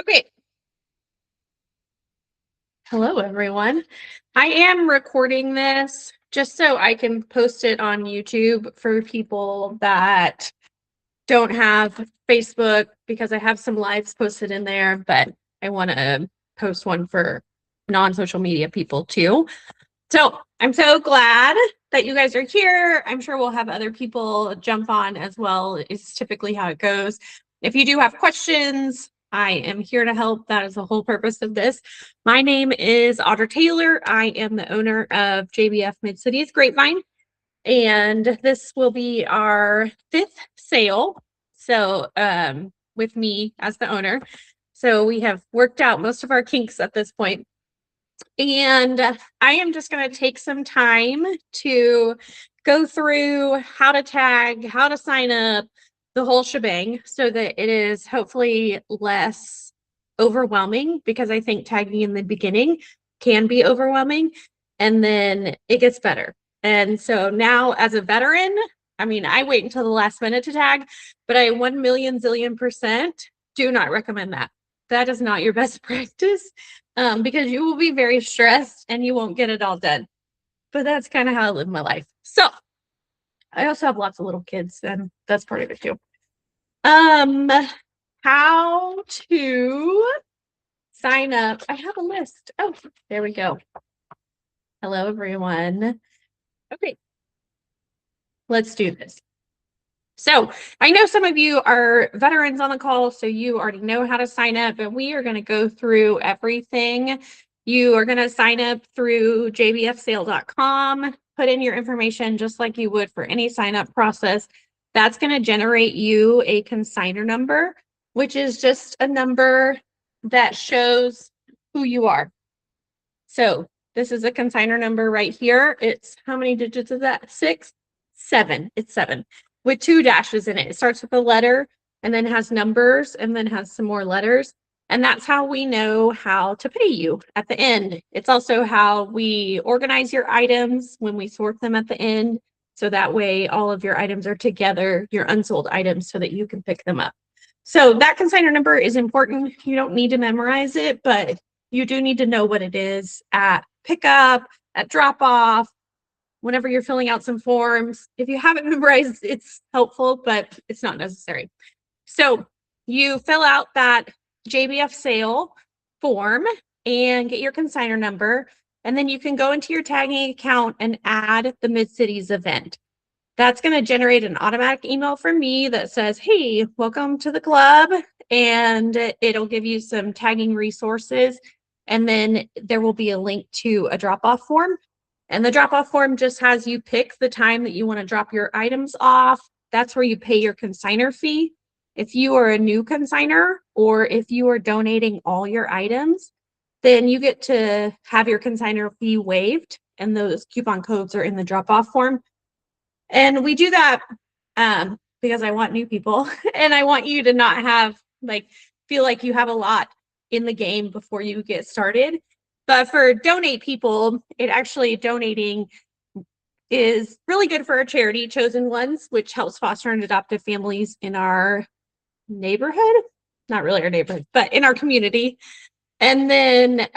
Okay. Hello, everyone. I am recording this just so I can post it on YouTube for people that don't have Facebook because I have some lives posted in there, but I want to post one for non-social media people too. So I'm so glad that you guys are here. I'm sure we'll have other people jump on as well. It's typically how it goes. If you do have questions, I am here to help. That is the whole purpose of this. My name is Audra Taylor. I am the owner of JBF Mid-Cities Grapevine, and this will be our fifth sale. So with me as the owner. So we have worked out most of our kinks at this point. And I am just going to take some time to go through how to tag, how to sign up, the whole shebang, so that it is hopefully less overwhelming, because I think tagging in the beginning can be overwhelming and then it gets better. And so now, as a veteran, I mean, I wait until the last minute to tag, but I 1 million zillion % do not recommend that. That is not your best practice. Because you will be very stressed and you won't get it all done. But that's kind of how I live my life. So I also have lots of little kids, and that's part of it too. How to sign up. I have a list. Oh, there we go. Hello, everyone. Okay, let's do this. So I know some of you are veterans on the call, so you already know how to sign up, and we are going to go through everything. You are going to sign up through jbfsale.com, put in your information just like you would for any sign up process. That's going to generate you a consignor number, which is just a number that shows who you are. So this is a consignor number right here. It's how many digits is that? 6, 7. It's 7 with 2 dashes in it. It starts with a letter and then has numbers and then has some more letters. And that's how we know how to pay you at the end. It's also how we organize your items when we sort them at the end. So that way all of your items are together, your unsold items, so that you can pick them up. So that consignor number is important. You don't need to memorize it, but you do need to know what it is at pickup, at drop off, whenever you're filling out some forms. If you haven't memorized, it's helpful, but it's not necessary. So you fill out that JBF sale form and get your consignor number, and then you can go into your tagging account and add the Mid-Cities event. That's going to generate an automatic email from me that says, hey, welcome to the club, and it'll give you some tagging resources. And then there will be a link to a drop-off form. And the drop-off form just has you pick the time that you want to drop your items off. That's where you pay your consignor fee. If you are a new consignor, or if you are donating all your items, then you get to have your consignor fee waived, and those coupon codes are in the drop-off form. And we do that because I want new people and I want you to not have feel like you have a lot in the game before you get started. But for donate people, it actually donating is really good for our charity, Chosen Ones, which helps foster and adoptive families in our neighborhood. Not really our neighborhood, but in our community. And then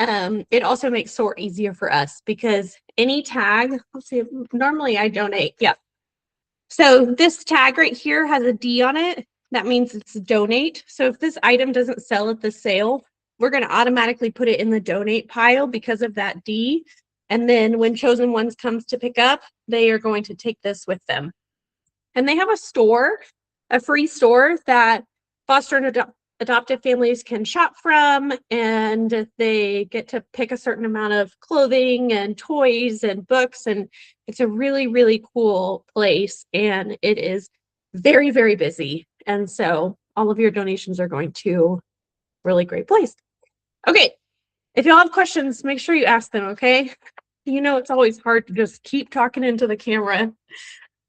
it also makes sort easier for us, because any tag, let's see, normally I donate. Yeah. So this tag right here has a D on it. That means it's donate. So if this item doesn't sell at the sale, we're going to automatically put it in the donate pile because of that D. And then when Chosen Ones comes to pick up, they are going to take this with them. And they have a store, a free store that foster and adoptive families can shop from, and they get to pick a certain amount of clothing and toys and books, and it's a really, really cool place, and it is very, very busy. And so all of your donations are going to a really great place. Okay, if y'all have questions, make sure you ask them, okay? You know, it's always hard to just keep talking into the camera.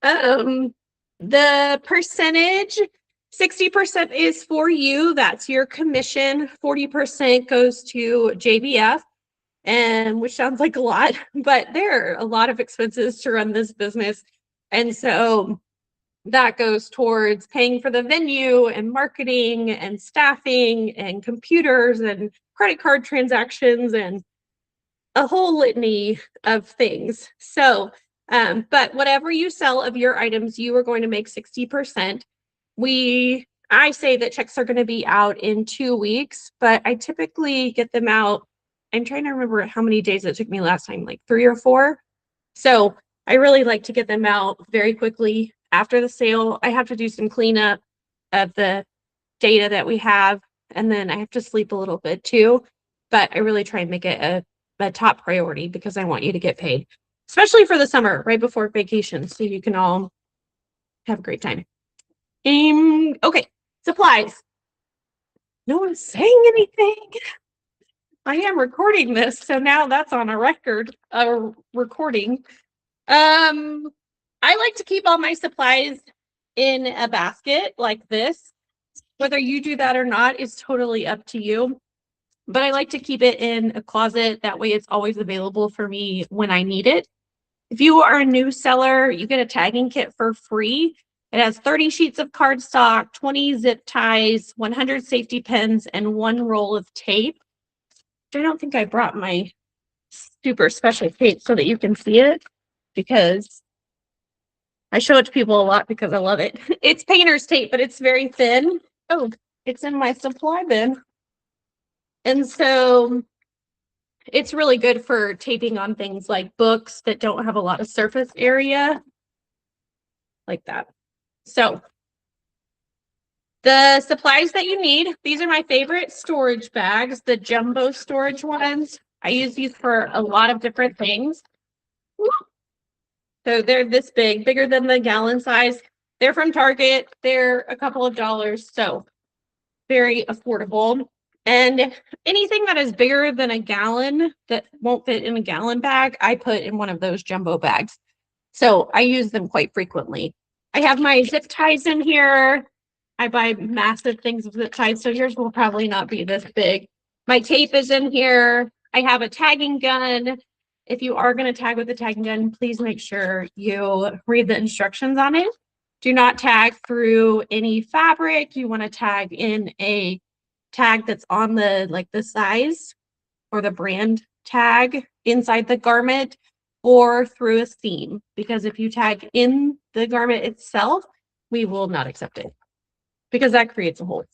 The percentage, 60% is for you. That's your commission. 40% goes to JBF, and which sounds like a lot, but there are a lot of expenses to run this business. And so that goes towards paying for the venue and marketing and staffing and computers and credit card transactions and a whole litany of things. So, but whatever you sell of your items, you are going to make 60%. I say that checks are going to be out in 2 weeks, but I typically get them out. I'm trying to remember how many days it took me last time, like 3 or 4. So I really like to get them out very quickly after the sale. I have to do some cleanup of the data that we have, and then I have to sleep a little bit too. But I really try and make it a top priority because I want you to get paid, especially for the summer, right before vacation, so you can all have a great time. Okay, supplies. No one's saying anything. I am recording this, so now that's on a record, recording. I like to keep all my supplies in a basket like this. Whether you do that or not is totally up to you. But I like to keep it in a closet. That way it's always available for me when I need it. If you are a new seller, you get a tagging kit for free. It has 30 sheets of cardstock, 20 zip ties, 100 safety pins, and 1 roll of tape. I don't think I brought my super special tape so that you can see it, because I show it to people a lot because I love it. It's painter's tape, but it's very thin. Oh, it's in my supply bin. And so it's really good for taping on things like books that don't have a lot of surface area, like that. So the supplies that you need, these are my favorite storage bags, the jumbo storage ones. I use these for a lot of different things. So they're this big, bigger than the gallon size. They're from Target. They're a couple of dollars, so very affordable. And anything that is bigger than a gallon that won't fit in a gallon bag, I put in one of those jumbo bags. So I use them quite frequently. I have my zip ties in here. I buy massive things of zip ties, so yours will probably not be this big. My tape is in here. I have a tagging gun. If you are going to tag with a tagging gun, please make sure you read the instructions on it. Do not tag through any fabric. You want to tag in a tag that's on the size or the brand tag inside the garment, or through a seam, because if you tag in the garment itself, we will not accept it because that creates a hole.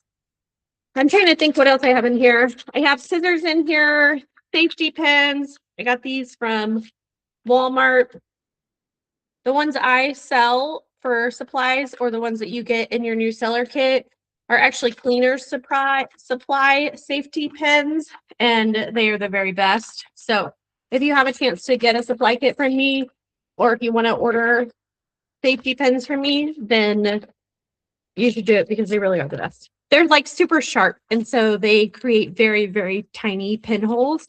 I'm trying to think what else I have in here. I have scissors in here, safety pins. I got these from Walmart. The ones I sell for supplies, or the ones that you get in your new seller kit, are actually cleaner supply safety pins, and they are the very best. So if you have a chance to get a supply kit from me, or if you want to order safety pins from me, then you should do it because they really are the best. They're like super sharp, and so they create very, very tiny pinholes,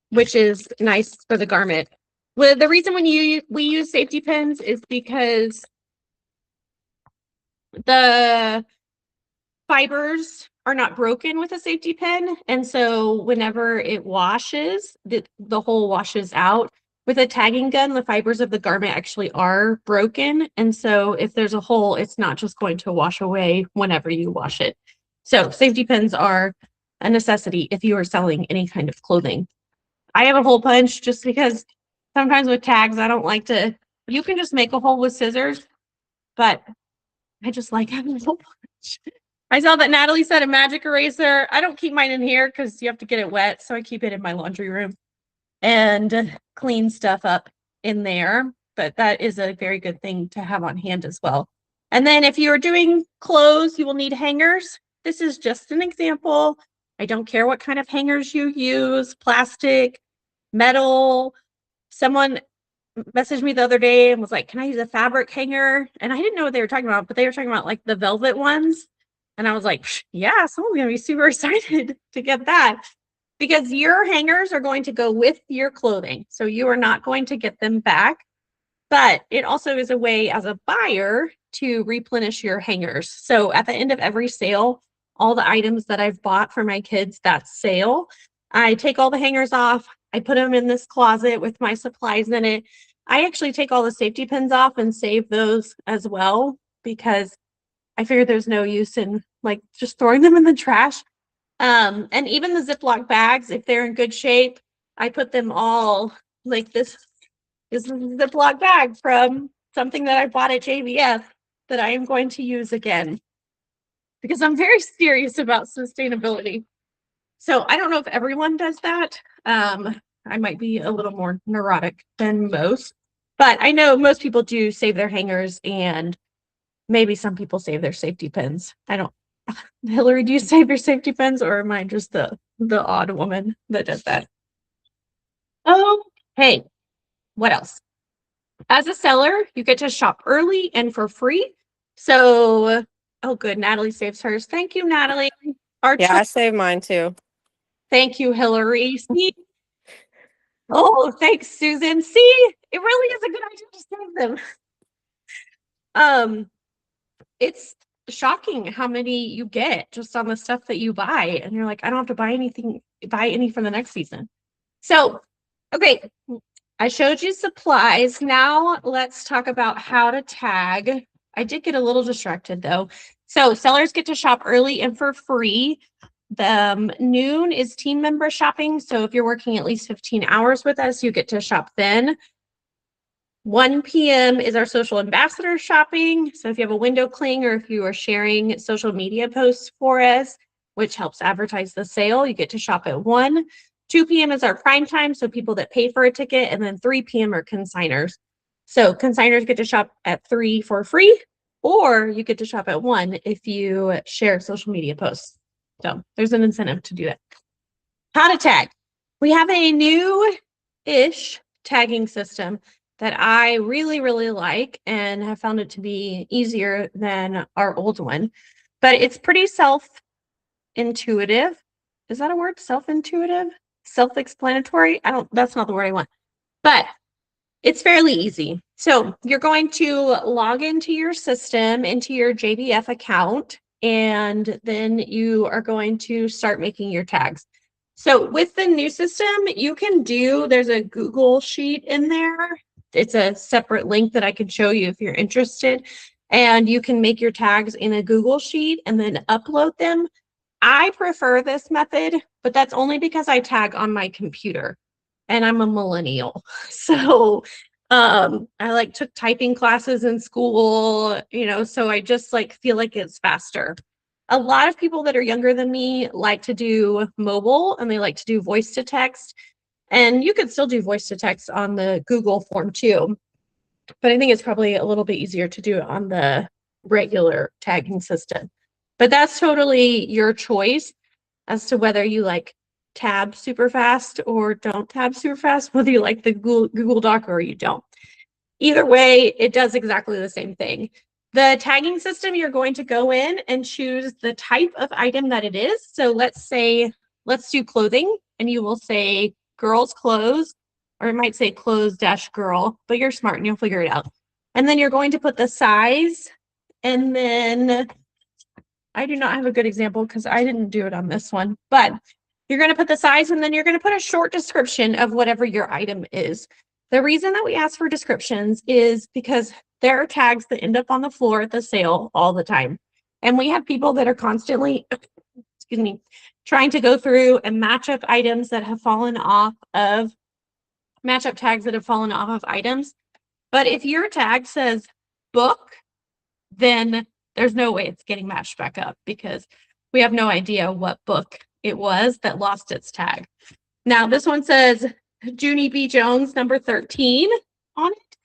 which is nice for the garment. Well, the reason we use safety pins is because the fibers are not broken with a safety pin, and so whenever it washes, the hole washes out. With a tagging gun, the fibers of the garment actually are broken, and so if there's a hole, it's not just going to wash away whenever you wash it. So safety pins are a necessity if you are selling any kind of clothing. I have a hole punch just because sometimes with tags, I don't like to, you can just make a hole with scissors, but I just like having a hole punch. I saw that Natalie said a magic eraser. I don't keep mine in here because you have to get it wet, so I keep it in my laundry room and clean stuff up in there. But that is a very good thing to have on hand as well. And then if you're doing clothes, you will need hangers. This is just an example. I don't care what kind of hangers you use, plastic, metal. Someone messaged me the other day and was like, can I use a fabric hanger? And I didn't know what they were talking about, but they were talking about like the velvet ones. And I was like, yeah, someone's going to be super excited to get that, because your hangers are going to go with your clothing. So you are not going to get them back. But it also is a way as a buyer to replenish your hangers. So at the end of every sale, all the items that I've bought for my kids, that sale, I take all the hangers off. I put them in this closet with my supplies in it. I actually take all the safety pins off and save those as well. because I figured there's no use in like just throwing them in the trash. And even the Ziploc bags, if they're in good shape, I put them all like this is a Ziploc bag from something that I bought at JBF that I am going to use again because I'm very serious about sustainability. So I don't know if everyone does that. I might be a little more neurotic than most, but I know most people do save their hangers and maybe some people save their safety pins. I don't. Hillary, do you save your safety pins or am I just the odd woman that does that? Oh, hey, what else? As a seller, you get to shop early and for free. So, oh, good. Natalie saves hers. Thank you, Natalie. Yeah, I save mine too. Thank you, Hillary. See? Oh, thanks, Susan. See, it really is a good idea to save them. It's shocking how many you get just on the stuff that you buy, and you're like, I don't have to buy any for the next season. So, okay, I showed you supplies. Now let's talk about how to tag. I did get a little distracted though. So sellers get to shop early and for free. The noon is team member shopping. So if you're working at least 15 hours with us, you get to shop then. 1 p.m. is our social ambassador shopping. So if you have a window cling or if you are sharing social media posts for us, which helps advertise the sale, you get to shop at 1. 2 p.m. is our prime time, so people that pay for a ticket, and then 3 p.m. are consigners. So consigners get to shop at 3 for free, or you get to shop at 1 if you share social media posts. So there's an incentive to do that. How to tag. We have a new-ish tagging system that I really, really like and have found it to be easier than our old one. But it's pretty self-intuitive. Is that a word? Self-intuitive? Self-explanatory? That's not the word I want. But it's fairly easy. So you're going to log into your system, into your JBF account, and then you are going to start making your tags. So with the new system, you can there's a Google sheet in there. It's a separate link that I can show you if you're interested. And you can make your tags in a Google sheet and then upload them. I prefer this method, but that's only because I tag on my computer and I'm a millennial. So I took typing classes in school, so I just feel like it's faster. A lot of people that are younger than me like to do mobile and they like to do voice to text. And you could still do voice to text on the Google form too. But I think it's probably a little bit easier to do it on the regular tagging system. But that's totally your choice as to whether you like tab super fast or don't tab super fast, whether you like the Google Doc or you don't. Either way, it does exactly the same thing. The tagging system, you're going to go in and choose the type of item that it is. So let's do clothing, and you will say girls clothes, or it might say clothes-girl, but you're smart and you'll figure it out. And then you're going to put the size, and then I do not have a good example because I didn't do it on this one, but you're going to put the size and then you're going to put a short description of whatever your item is. The reason that we ask for descriptions is because there are tags that end up on the floor at the sale all the time. And we have people that are constantly, excuse me, trying to go through and match up items that have fallen off of, match up tags that have fallen off of items. But if your tag says book, then there's no way it's getting matched back up because we have no idea what book it was that lost its tag. Now, this one says Junie B. Jones, number 13 on it.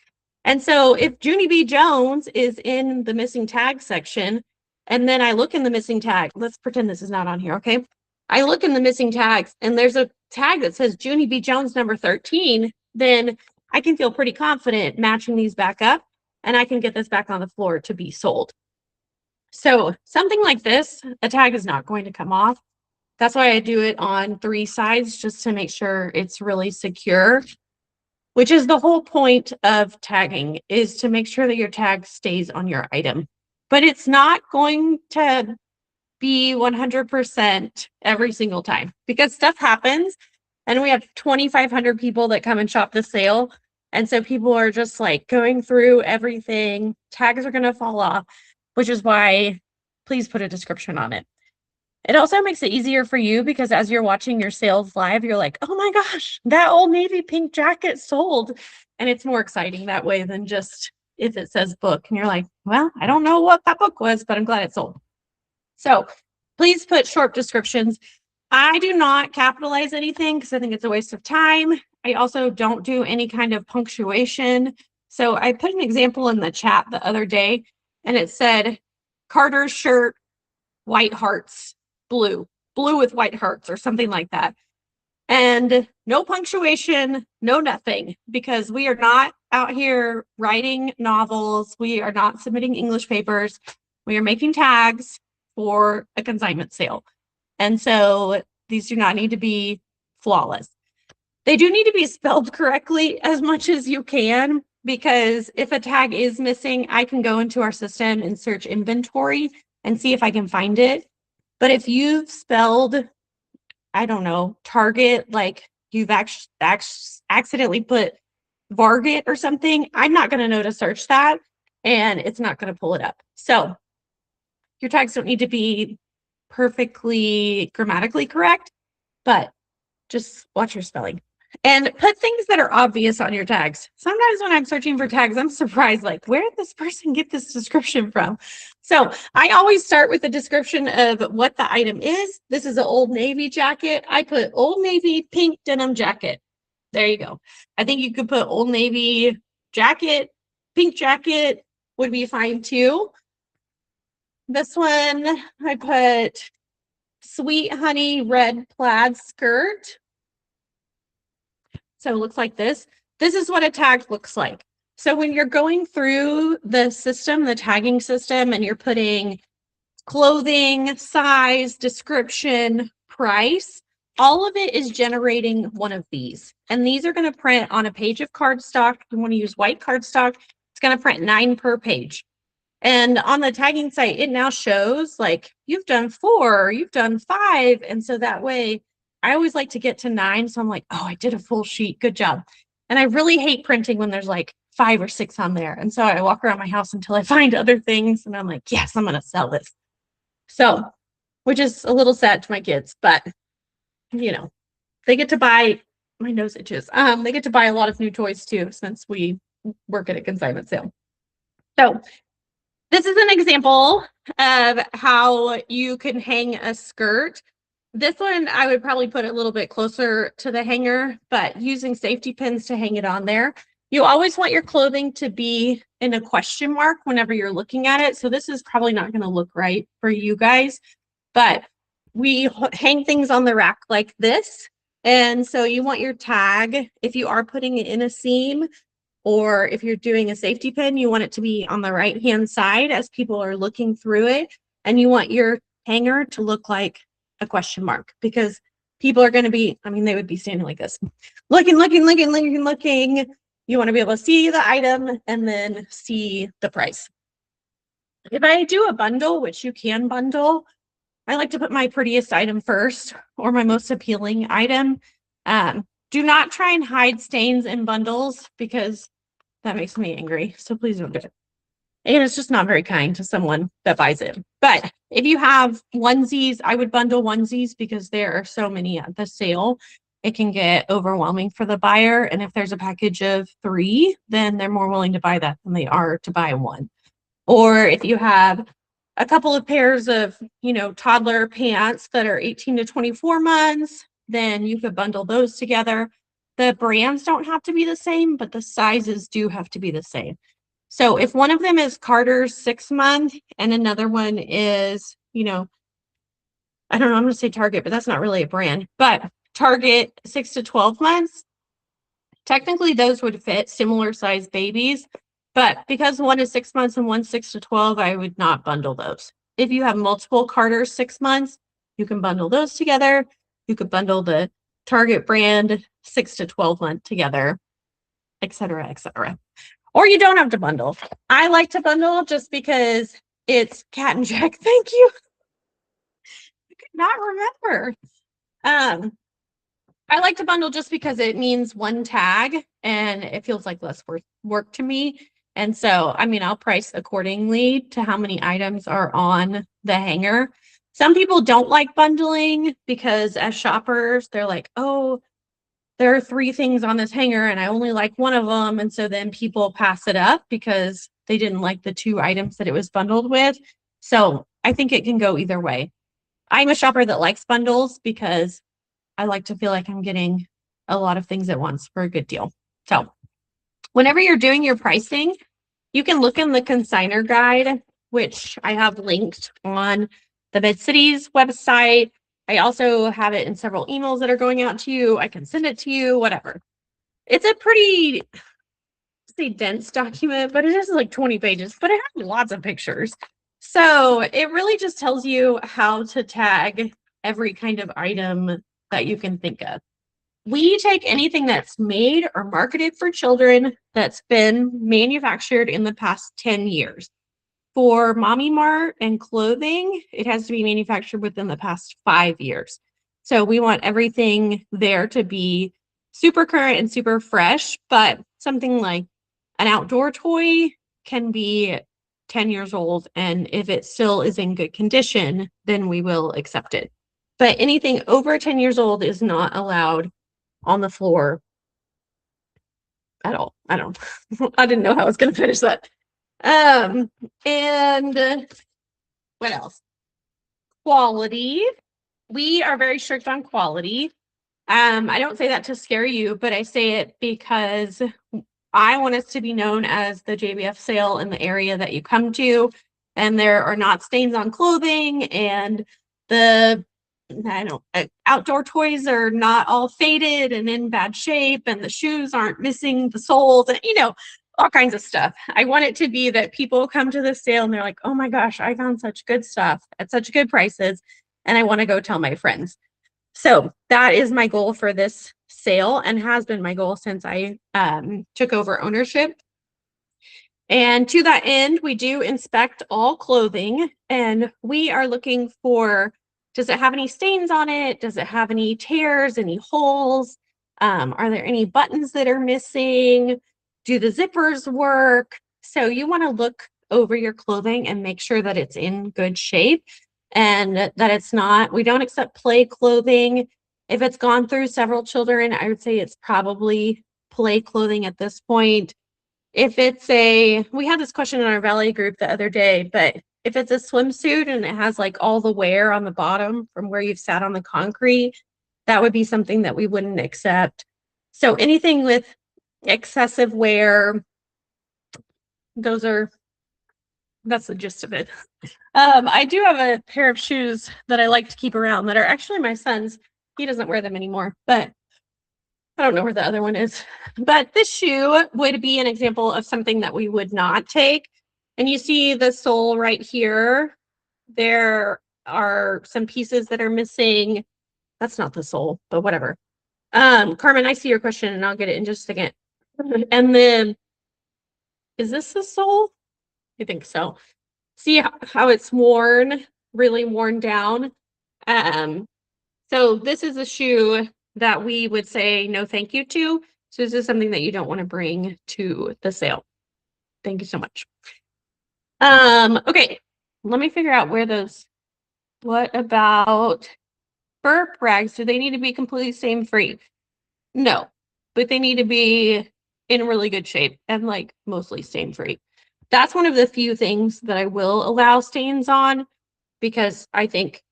And so if Junie B. Jones is in the missing tag section, and then I look in the missing tag, let's pretend this is not on here, okay? I look in the missing tags and there's a tag that says Junie B. Jones, number 13, then I can feel pretty confident matching these back up and I can get this back on the floor to be sold. So something like this, a tag is not going to come off. That's why I do it on 3 sides just to make sure it's really secure, which is the whole point of tagging, is to make sure that your tag stays on your item. But it's not going to be 100% every single time because stuff happens and we have 2,500 people that come and shop the sale. And so people are just like going through everything. Tags are going to fall off, which is why please put a description on it. It also makes it easier for you because as you're watching your sales live, you're like, oh my gosh, that Old Navy pink jacket sold. And it's more exciting that way than just if it says book and you're like, well, I don't know what that book was, but I'm glad it sold. So please put short descriptions. I do not capitalize anything because I think it's a waste of time. I also don't do any kind of punctuation. So I put an example in the chat the other day and it said Carter's shirt, white hearts, blue with white hearts or something like that. And no punctuation, no nothing, because we are not out here writing novels. We are not submitting English papers. We are making tags for a consignment sale. And so these do not need to be flawless. They do need to be spelled correctly as much as you can, because if a tag is missing, I can go into our system and search inventory and see if I can find it. But if you've spelled, I don't know, Target, like you've accidentally put Varget or something, I'm not going to know to search that and it's not going to pull it up. So your tags don't need to be perfectly grammatically correct, but just watch your spelling. And put things that are obvious on your tags. Sometimes when I'm searching for tags, I'm surprised, like, where did this person get this description from? So I always start with a description of what the item is. This is an Old Navy jacket. I put Old Navy pink denim jacket. There you go. I think you could put Old Navy jacket, pink jacket would be fine too. This one, I put Sweet Honey red plaid skirt. So it looks like this. This is what a tag looks like. So when you're going through the system, the tagging system, and you're putting clothing, size, description, price, all of it is generating one of these. And these are going to print on a page of cardstock. If you want to use white cardstock, it's going to print 9 per page. And on the tagging site, it now shows like you've done 4, you've done 5. And so that way, I always like to get to 9. So I'm like, oh, I did a full sheet. Good job. And I really hate printing when there's like 5 or 6 on there. And so I walk around my house until I find other things. And I'm like, yes, I'm going to sell this. So, which is a little sad to my kids, but you know, they get to buy, my nose itches. They get to buy a lot of new toys too, since we work at a consignment sale. So this is an example of how you can hang a skirt. This one, I would probably put a little bit closer to the hanger, but using safety pins to hang it on there. You always want your clothing to be in a question mark whenever you're looking at it. So this is probably not going to look right for you guys, but we hang things on the rack like this. And so you want your tag, if you are putting it in a seam, or if you're doing a safety pin, you want it to be on the right-hand side as people are looking through it. And you want your hanger to look like a question mark, because people are going to be, I mean, they would be standing like this, looking. You want to be able to see the item and then see the price. If I do a bundle, which you can bundle, I like to put my prettiest item first or my most appealing item. Do not try and hide stains in bundles because that makes me angry. So please don't do it. And it's just not very kind to someone that buys it. But if you have onesies, I would bundle onesies because there are so many at the sale. It can get overwhelming for the buyer. And if there's a package of 3, then they're more willing to buy that than they are to buy 1. Or if you have a couple of pairs of, you know, toddler pants that are 18 to 24 months, then you could bundle those together. The brands don't have to be the same, but the sizes do have to be the same. So if one of them is Carter's 6-month and another one is, you know, I don't know, I'm going to say Target, but that's not really a brand, but Target 6 to 12 months, technically those would fit similar size babies, but because one is 6 months and one's 6 to 12, I would not bundle those. If you have multiple Carter 6 months, you can bundle those together. You could bundle the Target brand 6 to 12 month together, et cetera, et cetera. Or you don't have to bundle. I like to bundle just because it's Cat and Jack. Thank you. I could not remember. I like to bundle just because it means one tag and it feels like less work to me. And so, I mean, I'll price accordingly to how many items are on the hanger. Some people don't like bundling because as shoppers, they're like, oh, there are 3 things on this hanger and I only like one of them. And so then people pass it up because they didn't like the 2 items that it was bundled with. So I think it can go either way. I'm a shopper that likes bundles because I like to feel like I'm getting a lot of things at once for a good deal. So whenever you're doing your pricing, you can look in the consignor guide, which I have linked on the Mid-Cities website. I also have it in several emails that are going out to you. I can send it to you, whatever. It's a pretty, say, dense document, but it is like 20 pages, but it has lots of pictures. So it really just tells you how to tag every kind of item that you can think of. We take anything that's made or marketed for children that's been manufactured in the past 10 years. For Mommy Mart and clothing, it has to be manufactured within the past 5 years. So we want everything there to be super current and super fresh, but something like an outdoor toy can be 10 years old. And if it still is in good condition, then we will accept it. But anything over 10 years old is not allowed on the floor at all. I don't, I didn't know how I was going to finish that. And what else? Quality. We are very strict on quality. I don't say that to scare you, but I say it because I want us to be known as the JBF sale in the area that you come to, and there are not stains on clothing, and the outdoor toys are not all faded and in bad shape, and the shoes aren't missing the soles, and all kinds of stuff. I want it to be that people come to the sale and they're like, oh my gosh, I found such good stuff at such good prices, and I want to go tell my friends. So that is my goal for this sale and has been my goal since I took over ownership. And to that end, we do inspect all clothing, and we are looking for, does it have any stains on it? Does it have any tears, any holes? Are there any buttons that are missing? Do the zippers work? So you want to look over your clothing and make sure that it's in good shape and that it's not, we don't accept play clothing. If it's gone through several children, I would say it's probably play clothing at this point. If it's we had this question in our Valley group the other day, but if it's a swimsuit and it has like all the wear on the bottom from where you've sat on the concrete, that would be something that we wouldn't accept. So anything with excessive wear, that's the gist of it. I do have a pair of shoes that I like to keep around that are actually my son's. He doesn't wear them anymore, but I don't know where the other one is. But this shoe would be an example of something that we would not take. And you see the sole right here. There are some pieces that are missing. That's not the sole, but whatever. Carmen, I see your question and I'll get it in just a second. And then, is this the sole? I think so. See how it's worn, really worn down. So this is a shoe that we would say no thank you to. So this is something that you don't want to bring to the sale. Thank you so much. Okay, let me figure out where those, what about burp rags? Do they need to be completely stain free? No, but they need to be in really good shape and like mostly stain free. That's one of the few things that I will allow stains on because I think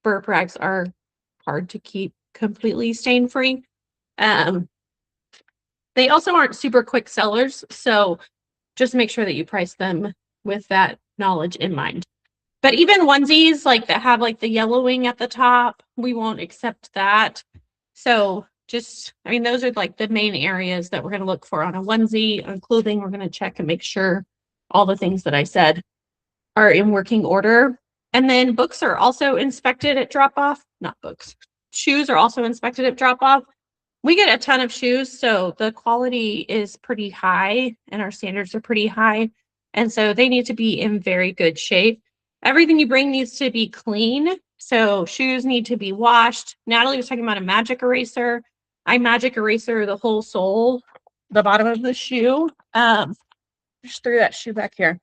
burp rags are hard to keep completely stain free. They also aren't super quick sellers, so just make sure that you price them with that knowledge in mind. But even onesies like that have like the yellowing at the top, we won't accept that. So just, I mean, those are like the main areas that we're going to look for on a onesie. On clothing, we're going to check and make sure all the things that I said are in working order. And then books are also inspected at drop off, not books. Shoes are also inspected at drop off. We get a ton of shoes, so the quality is pretty high and our standards are pretty high. And so they need to be in very good shape. Everything you bring needs to be clean. So shoes need to be washed. Natalie was talking about a magic eraser. I magic eraser the whole sole, the bottom of the shoe. Just threw that shoe back here.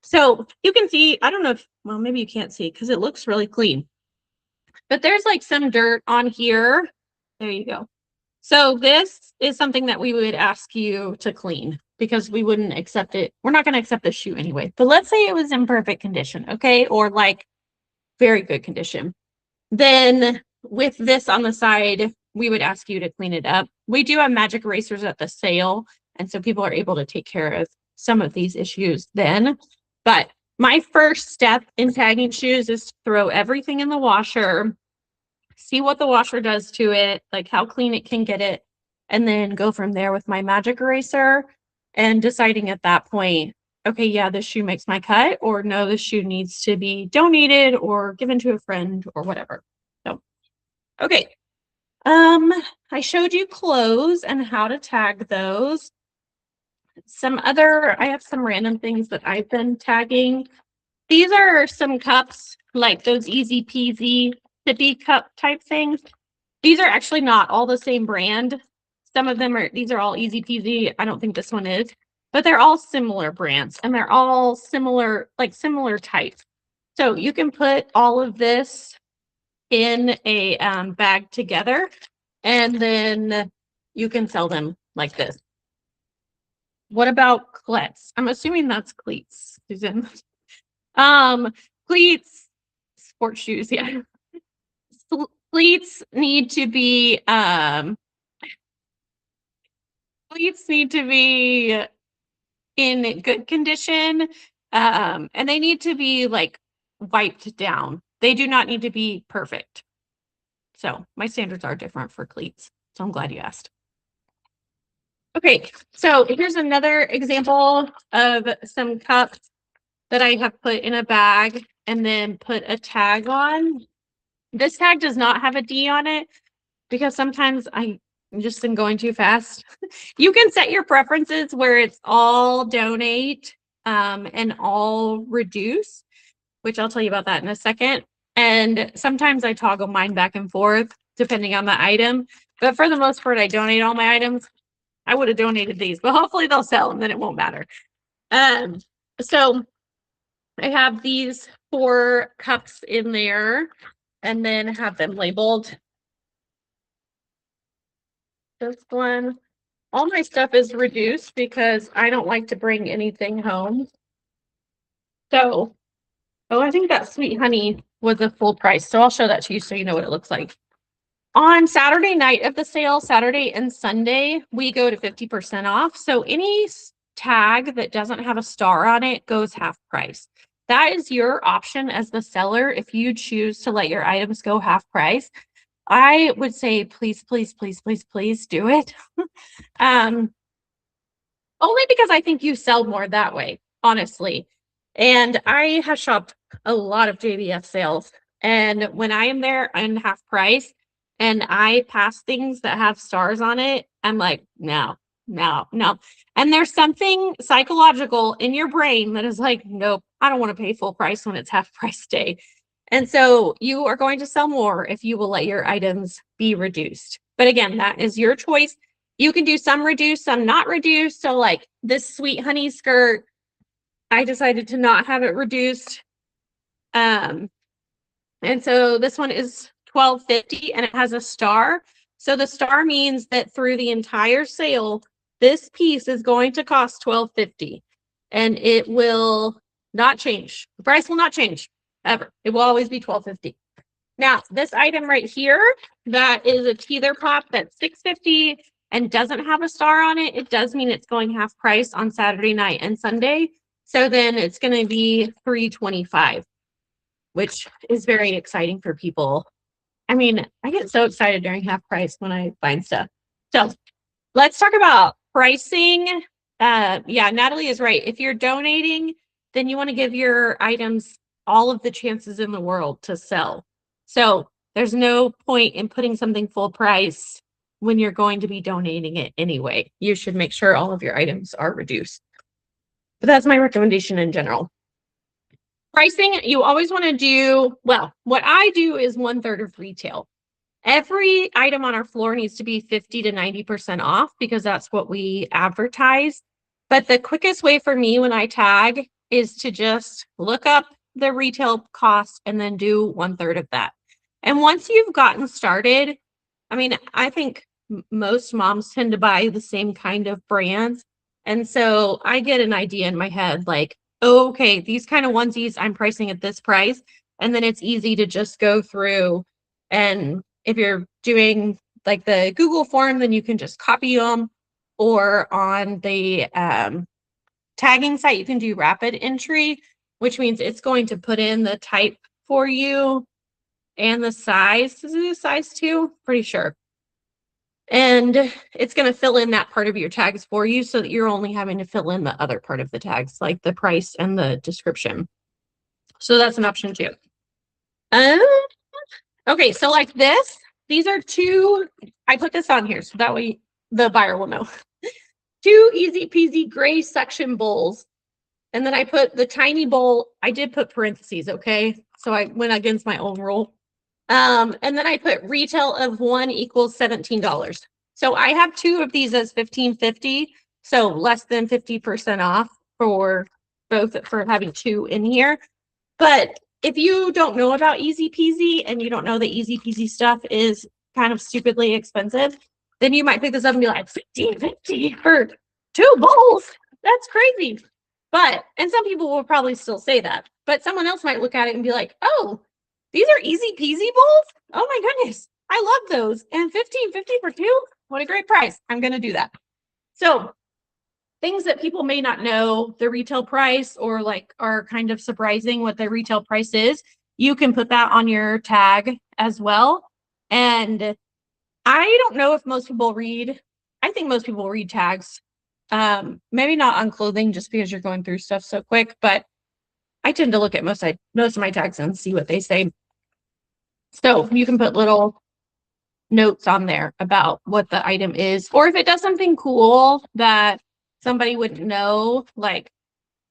So you can see, I don't know if, well, maybe you can't see because it looks really clean. But there's like some dirt on here. There you go. So this is something that we would ask you to clean because we wouldn't accept it. We're not going to accept the shoe anyway. But let's say it was in perfect condition, okay? Or like very good condition. Then with this on the side, we would ask you to clean it up. We do have magic erasers at the sale, and so people are able to take care of some of these issues then. But my first step in tagging shoes is to throw everything in the washer, see what the washer does to it, like how clean it can get it, and then go from there with my magic eraser and deciding at that point, okay, yeah, this shoe makes my cut, or no, this shoe needs to be donated or given to a friend or whatever. So, okay. I showed you clothes and how to tag those. I have some random things that I've been tagging. These are some cups, like those easy peasy sippy cup type things. These are actually not all the same brand. Some of them are, these are all easy peasy. I don't think this one is, but they're all similar brands and they're all similar, like similar types. So you can put all of this in a bag together and then you can sell them like this. What about cleats? I'm assuming that's cleats, Susan. Cleats, sports shoes, yeah. Cleats need to be in good condition, and they need to be like wiped down. They do not need to be perfect. So my standards are different for cleats. So I'm glad you asked. Okay, so here's another example of some cups that I have put in a bag and then put a tag on. This tag does not have a D on it because sometimes I'm just been going too fast. You can set your preferences where it's all donate and all reduce, which I'll tell you about that in a second. And sometimes I toggle mine back and forth depending on the item. But for the most part, I donate all my items. I would have donated these, but hopefully they'll sell and then it won't matter. So I have these 4 cups in there and then have them labeled. This one, all my stuff is reduced because I don't like to bring anything home. So, oh, I think that Sweet Honey was a full price. So I'll show that to you so you know what it looks like. On Saturday night of the sale, Saturday and Sunday, we go to 50% off. So any tag that doesn't have a star on it goes half price. That is your option as the seller if you choose to let your items go half price. I would say please, please, please, please, please do it. Only because I think you sell more that way, honestly. And I have shopped a lot of JBF sales. And when I am there on half price and I pass things that have stars on it, I'm like, no. And there's something psychological in your brain that is like, nope, I don't want to pay full price when it's half price day. And so you are going to sell more if you will let your items be reduced. But again, that is your choice. You can do some reduced, some not reduced. So like this Sweet Honey skirt, I decided to not have it reduced. And so this one is $12.50 and it has a star. So the star means that through the entire sale, this piece is going to cost $12.50 and it will not change. The price will not change ever. It will always be $12.50. Now, this item right here, that is a teether pop that's $6.50 and doesn't have a star on it. It does mean it's going half price on Saturday night and Sunday. So then it's going to be $3.25, which is very exciting for people. I mean, I get so excited during half price when I find stuff. So let's talk about pricing. Yeah, Natalie is right. If you're donating, then you want to give your items all of the chances in the world to sell. So there's no point in putting something full price when you're going to be donating it anyway. You should make sure all of your items are reduced. But that's my recommendation in general. Pricing, you always want to do, well, what I do is 1/3 of retail. every item on our floor needs to be 50 to 90% off because that's what we advertise. But the quickest way for me when I tag is to just look up the retail cost and then do 1/3 of that. And once you've gotten started, I mean, I think most moms tend to buy the same kind of brands. And so I get an idea in my head like, oh, okay, these kind of onesies, I'm pricing at this price. And then it's easy to just go through. And if you're doing like the Google form, then you can just copy them. Or on the tagging site, you can do rapid entry, which means it's going to put in the type for you and the size. Is it a size 2? Pretty sure. And it's going to fill in that part of your tags for you so that you're only having to fill in the other part of the tags, like the price and the description. So that's an option too. Okay, so like this, these are 2, I put this on here so that way the buyer will know. 2 easy peasy gray suction bowls. And then I put the tiny bowl, I did put parentheses, okay? So I went against my own rule. And then I put retail of 1 equals $17. So I have 2 of these as $15.50, so less than 50% off for both, for having 2 in here. But if you don't know about Easy Peasy and you don't know that Easy Peasy stuff is kind of stupidly expensive, then you might pick this up and be like, $15.50 for 2 bowls. That's crazy. But, and some people will probably still say that, but someone else might look at it and be like, oh, these are Easy Peasy bowls? Oh my goodness, I love those. And $15.50 for 2? What a great price. I'm going to do that. So things that people may not know the retail price or like are kind of surprising what the retail price is, you can put that on your tag as well. And I don't know if most people read, I think most people read tags. Maybe not on clothing just because you're going through stuff so quick, but I tend to look at most of my tags and see what they say. So you can put little notes on there about what the item is, or if it does something cool that somebody wouldn't know, like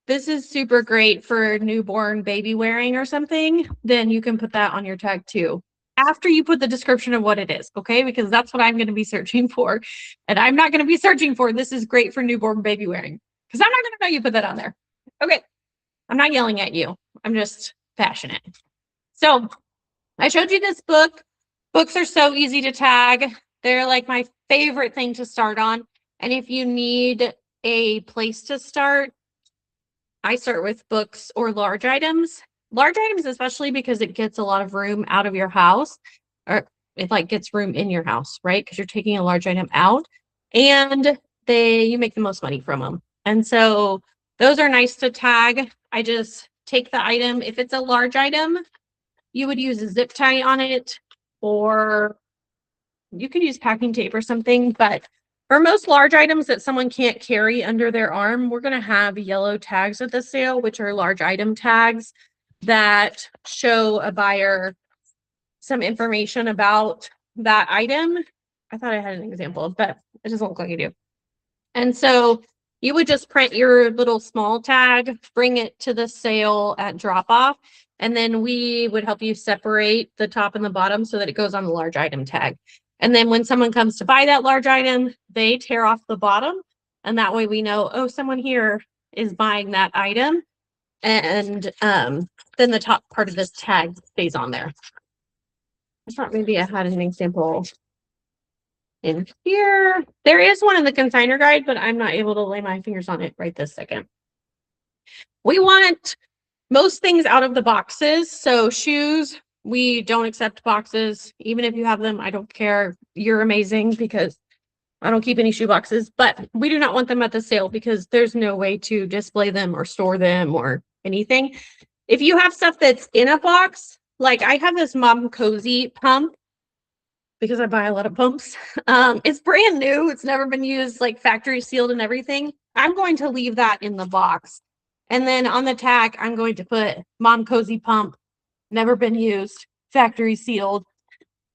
this is super great for newborn baby wearing or something, then you can put that on your tag too. After you put the description of what it is, okay? Because that's what I'm going to be searching for. And I'm not going to be searching for this is great for newborn baby wearing because I'm not going to know you put that on there. Okay. I'm not yelling at you. I'm just passionate. So I showed you this book. Books are so easy to tag. They're like my favorite thing to start on. And if you need a place to start, I start with books or large items. Large items, especially because it gets a lot of room out of your house, or it like gets room in your house, right? Because you're taking a large item out and you make the most money from them. And so those are nice to tag. I just take the item. If it's a large item, you would use a zip tie on it, or you could use packing tape or something. But for most large items that someone can't carry under their arm, we're going to have yellow tags at the sale, which are large item tags that show a buyer some information about that item. I thought I had an example, but it doesn't look like I do. And so you would just print your little small tag, bring it to the sale at drop off, and then we would help you separate the top and the bottom so that it goes on the large item tag. And then when someone comes to buy that large item, they tear off the bottom, and that way we know, oh, someone here is buying that item. And then the top part of this tag stays on there. I thought maybe I had an example in here. There is one in the consignor guide, but I'm not able to lay my fingers on it right this second. We want most things out of the boxes. So shoes, we don't accept boxes. Even if you have them, I don't care. You're amazing because I don't keep any shoe boxes, but we do not want them at the sale because there's no way to display them or store them or anything. If you have stuff that's in a box, like I have this Mom Cozy pump because I buy a lot of pumps. It's brand new. It's never been used, like factory sealed and everything. I'm going to leave that in the box. And then on the tag, I'm going to put Mom Cozy pump, never been used, factory sealed,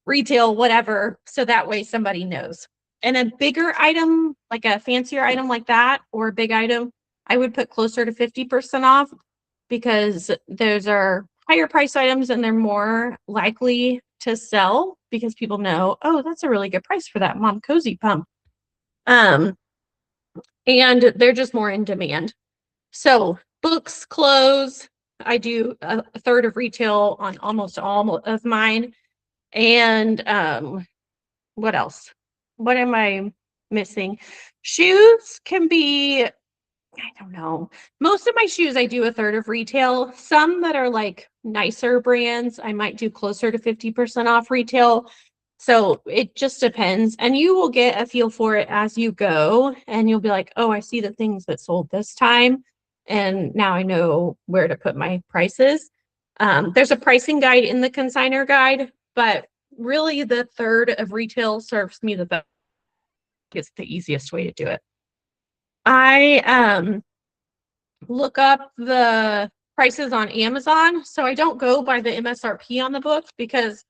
retail, whatever. So that way somebody knows. And a bigger item, like a fancier item like that, or a big item, I would put closer to 50% off because those are higher price items and they're more likely to sell because people know, oh, that's a really good price for that Mom Cozy pump. And they're just more in demand. So books, clothes, I do a third of retail on almost all of mine. And what else? What am I missing? Shoes can be, I don't know. Most of my shoes, I do a third of retail. Some that are like nicer brands, I might do closer to 50% off retail. So it just depends. And you will get a feel for it as you go. And you'll be like, oh, I see the things that sold this time. And now I know where to put my prices. There's a pricing guide in the consignor guide, but really the third of retail serves me the best. It's the easiest way to do it. I look up the prices on Amazon. So I don't go by the MSRP on the book because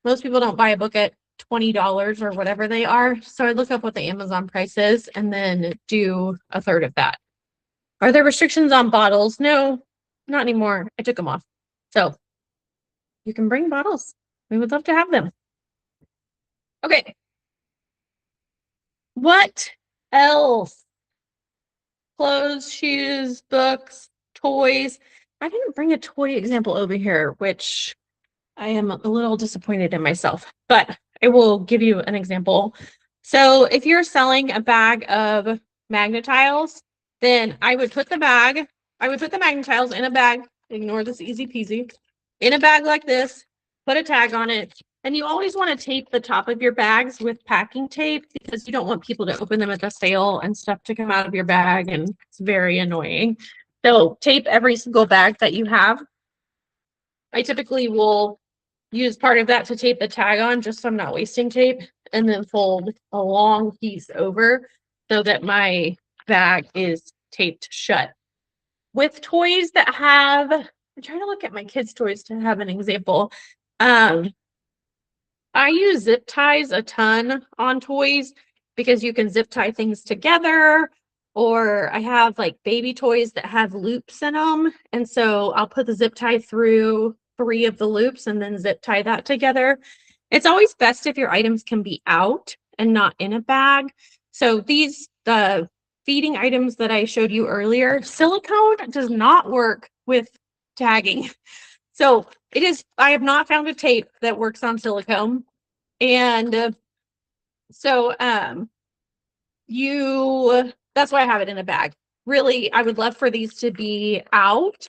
most people don't buy a book at $20 or whatever they are. So I look up what the Amazon price is and then do a third of that. Are there restrictions on bottles? No, not anymore. I took them off. So you can bring bottles. We would love to have them. Okay. What else? Clothes, shoes, books, toys. I didn't bring a toy example over here, which I am a little disappointed in myself, but I will give you an example. So if you're selling a bag of Magna-Tiles, then I would put the Magna-Tiles in a bag, ignore this easy peasy, in a bag like this, put a tag on it. And you always want to tape the top of your bags with packing tape because you don't want people to open them at the sale and stuff to come out of your bag, and it's very annoying. So tape every single bag that you have. I typically will use part of that to tape the tag on just so I'm not wasting tape, and then fold a long piece over so that my bag is taped shut. With toys that have, I'm trying to look at my kids' toys to have an example. I use zip ties a ton on toys because you can zip tie things together, or I have like baby toys that have loops in them. And so I'll put the zip tie through 3 of the loops and then zip tie that together. It's always best if your items can be out and not in a bag. So the feeding items that I showed you earlier, silicone does not work with tagging. So I have not found a tape that works on silicone. And that's why I have it in a bag. Really, I would love for these to be out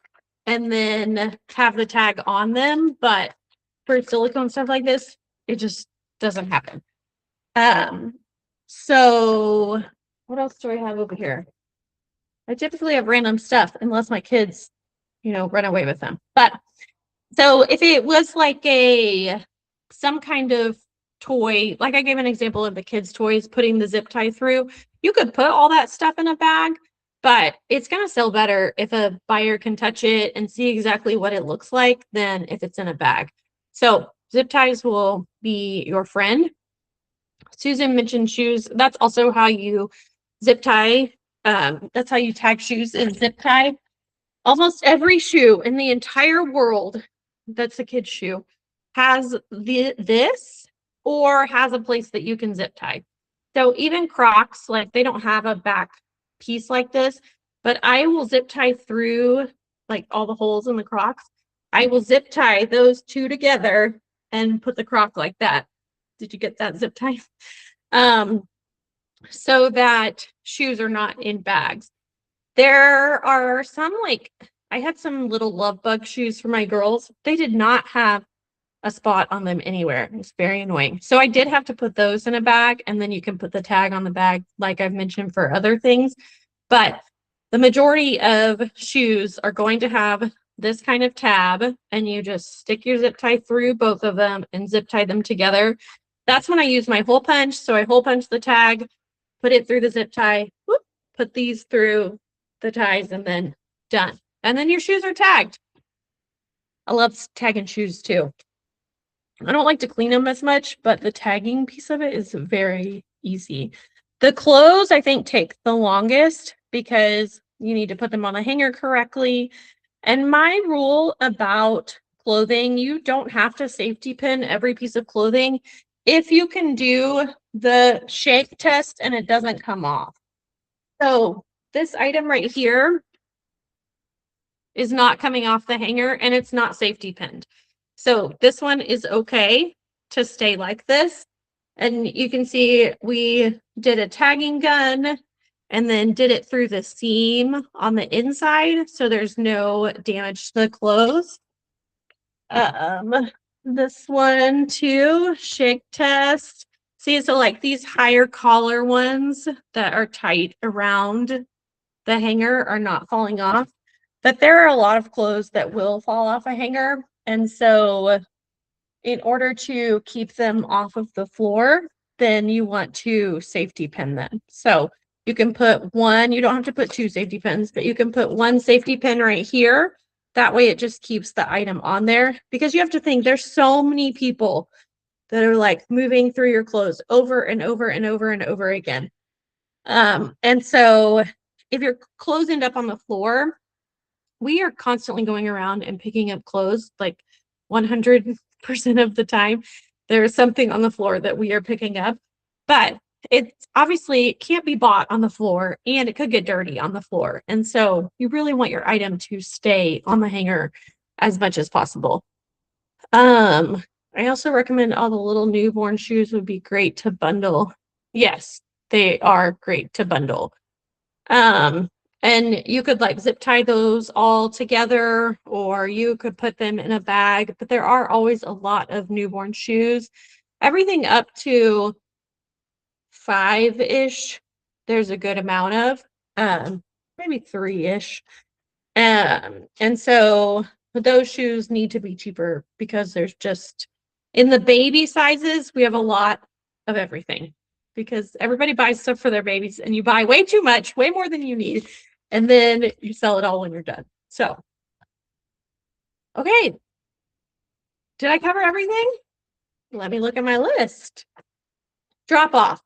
and then have the tag on them, but for silicone stuff like this, it just doesn't happen. So what else do I have over here? I typically have random stuff unless my kids, run away with them. But so if it was like some kind of toy, like I gave an example of the kids' toys, putting the zip tie through, you could put all that stuff in a bag, but it's going to sell better if a buyer can touch it and see exactly what it looks like than if it's in a bag. So zip ties will be your friend. Susan mentioned shoes. That's also how you zip tie. That's how you tag shoes in zip tie. Almost every shoe in the entire world that's a kid's shoe has this or has a place that you can zip tie. So even Crocs, like they don't have a back piece like this, but I will zip tie through like all the holes in the Crocs. I will zip tie those 2 together and put the Croc like that. Did you get that zip tie? So that shoes are not in bags. There are some, like I had some little love bug shoes for my girls. They did not have a spot on them anywhere. It's very annoying. So I did have to put those in a bag, and then you can put the tag on the bag like I've mentioned for other things. But the majority of shoes are going to have this kind of tab, and you just stick your zip tie through both of them and zip tie them together. That's when I use my hole punch. So I hole punch the tag, put it through the zip tie, whoop, put these through the ties, and then done. And then your shoes are tagged. I love tagging shoes too. I don't like to clean them as much, but the tagging piece of it is very easy. The clothes, I think, take the longest because you need to put them on the hanger correctly. And my rule about clothing, you don't have to safety pin every piece of clothing if you can do the shake test and it doesn't come off. So this item right here is not coming off the hanger and it's not safety pinned. So this one is okay to stay like this. And you can see we did a tagging gun and then did it through the seam on the inside. So there's no damage to the clothes. This one too, shake test. See, so like these higher collar ones that are tight around the hanger are not falling off. But there are a lot of clothes that will fall off a hanger. And so in order to keep them off of the floor, then you want to safety pin them. So you can put one, you don't have to put two safety pins, but you can put one safety pin right here. That way it just keeps the item on there, because you have to think there's so many people that are like moving through your clothes over and over and over and over again. And so if your clothes end up on the floor, we are constantly going around and picking up clothes like 100% of the time. There's something on the floor that we are picking up, but it's obviously can't be bought on the floor and it could get dirty on the floor. And so you really want your item to stay on the hanger as much as possible. I also recommend all the little newborn shoes would be great to bundle. Yes, they are great to bundle. And you could like zip tie those all together, or you could put them in a bag, but there are always a lot of newborn shoes. Everything up to 5-ish, there's a good amount of, maybe 3-ish. And so those shoes need to be cheaper because there's just, in the baby sizes, we have a lot of everything because everybody buys stuff for their babies and you buy way too much, way more than you need. And then you sell it all when you're done. So, okay. Did I cover everything? Let me look at my list. Drop off.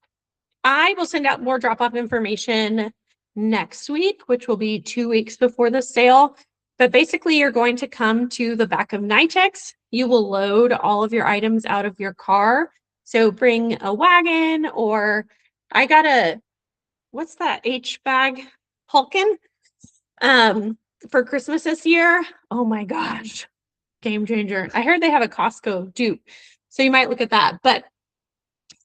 I will send out more drop off information next week, which will be 2 weeks before the sale. But basically, you're going to come to the back of Nitex. You will load all of your items out of your car. So bring a wagon, or I got a, what's that H bag? Hulkin for Christmas this year. Oh my gosh, game changer. I heard they have a Costco dupe, so you might look at that. But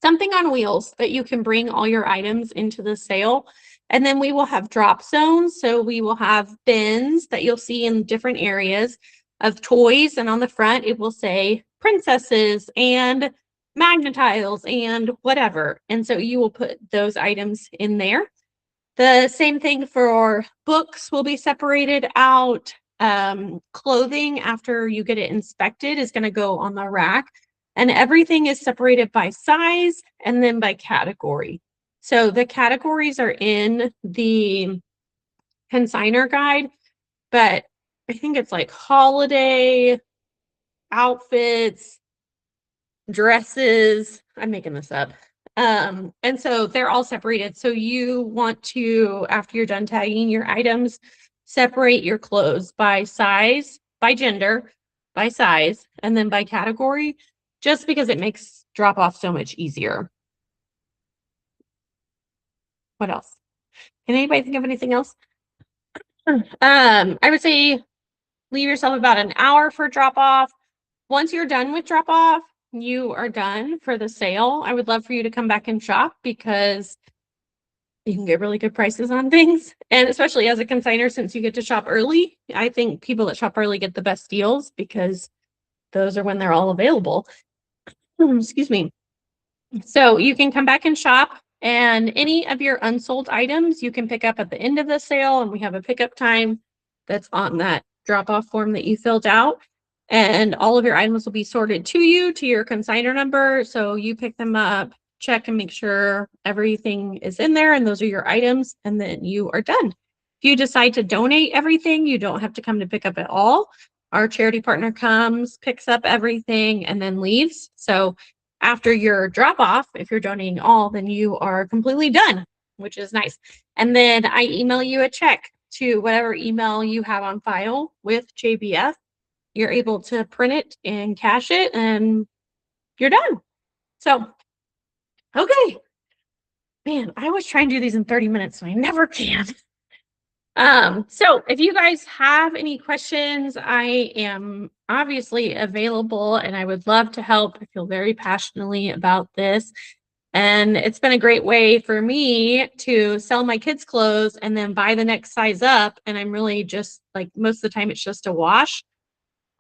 something on wheels that you can bring all your items into the sale. And then we will have drop zones. So we will have bins that you'll see in different areas of toys. And on the front, it will say princesses and Magnetiles and whatever. And so you will put those items in there. The same thing for books will be separated out. Clothing, after you get it inspected, is going to go on the rack. And everything is separated by size and then by category. So the categories are in the consignor guide, but I think it's like holiday, outfits, dresses. I'm making this up. And so they're all separated. So you want to, after you're done tagging your items, separate your clothes by size, by gender, by size, and then by category, just because it makes drop off so much easier. What else? Can anybody think of anything else? I would say leave yourself about an hour for drop off. Once you're done with drop off, you are done for the sale. I would love for you to come back and shop because you can get really good prices on things. And especially as a consignor, since you get to shop early, I think people that shop early get the best deals because those are when they're all available. Excuse me. So you can come back and shop, and any of your unsold items you can pick up at the end of the sale. And we have a pickup time that's on that drop off form that you filled out. And all of your items will be sorted to you, to your consignor number. So you pick them up, check and make sure everything is in there and those are your items, and then you are done. If you decide to donate everything, you don't have to come to pick up at all. Our charity partner comes, picks up everything, and then leaves. So after your drop off, if you're donating all, then you are completely done, which is nice. And then I email you a check to whatever email you have on file with JBF. you're able to print it and cash it and you're done. So, okay. Man, I always try and do these in 30 minutes, so I never can. So if you guys have any questions, I am obviously available and I would love to help. I feel very passionately about this. And it's been a great way for me to sell my kids' clothes and then buy the next size up. And I'm really just like most of the time it's just a wash.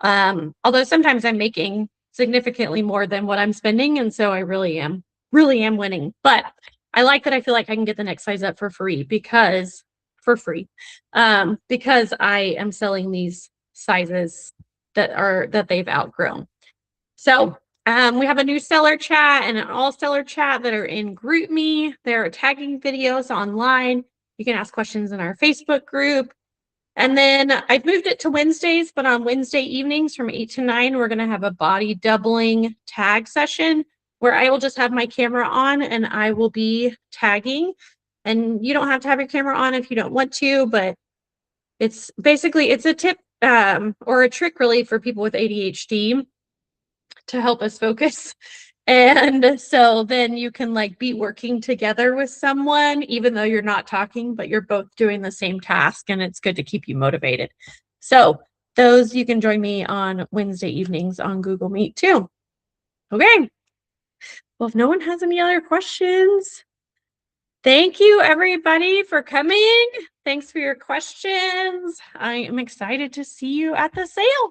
Although sometimes I'm making significantly more than what I'm spending. And so I really am winning. But I like that I feel like I can get the next size up for free because I am selling these sizes that they've outgrown. So we have a new seller chat and an all seller chat that are in GroupMe. There are tagging videos online. You can ask questions in our Facebook group. And then I've moved it to Wednesdays, but on Wednesday evenings from 8 to 9, we're going to have a body doubling tag session where I will just have my camera on and I will be tagging. And you don't have to have your camera on if you don't want to, but it's basically, it's a tip or a trick really for people with ADHD to help us focus. And so then you can like be working together with someone, even though you're not talking, but you're both doing the same task and it's good to keep you motivated. So those you can join me on Wednesday evenings on Google Meet too. Okay. Well, if no one has any other questions, thank you everybody for coming. Thanks for your questions. I am excited to see you at the sale.